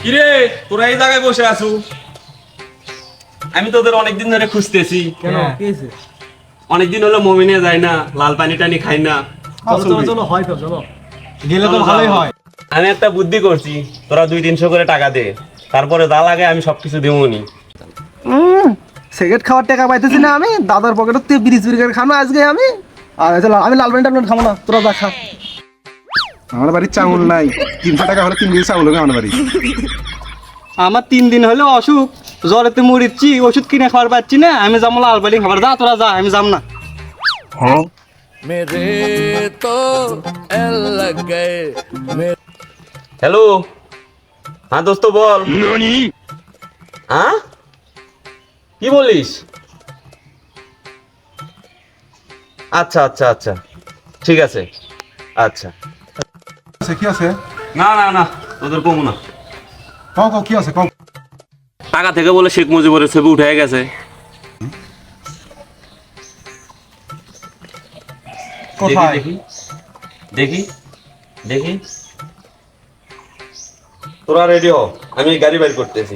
কিরে তোরা এই জায়গায় বসে আছু? আমি তোদের অনেকদিন ধরে খুঁজতেছি। কেন কি হয়েছে? অনেকদিন হলো মমিনে যাই না, লাল পানি টানি খাই না। চলো চলো চলো হয় তো চলো। গেলে তো চলো, ভালোই যাও। হয়। আমি একটা বুদ্ধি করছি, তোরা 200-300 করে টাকা দে, তারপরে যা লাগে আমি সবকিছু দেবনি। সিগারেট খাওয়ার টাকা পাইতেছি না আমি, দাদার পকেটে বিড়ি চুরি করে খাবো আজকে আমি। আর চলো আমি লাল পানি টালপানি খাবো না, তোরা যা খা। আমার বাড়ির চাউল নাই, 300 টাকা হলে 3 কেজি চাউল হবে আমার বাড়ি। আমার 3 দিন হলো অসুখ, জ্বরেতে মরিচ্ছি, ওষুধ কিনে খাবার পাচ্ছি না। আমি যাবো লাল বাড়ি খাবার, যা তোরা যা, আমি যাম না। मेरे तो एल लग गए হ্যালো, হ্যাঁ দোস্ত বল। হ্যাঁ কি বলিস? আচ্ছা আচ্ছা আচ্ছা, ঠিক আছে, আচ্ছা। কি আছে? না না না, তোদের কমু না। কও কও কি আছে কও। টাকা থেকে বলে শেখ মুজিবের ছবি উঠে গেছে। কোথায়? দেখি দেখি দেখি। তোরা রেডি হ, আমি গাড়ি বাইর করতেছি।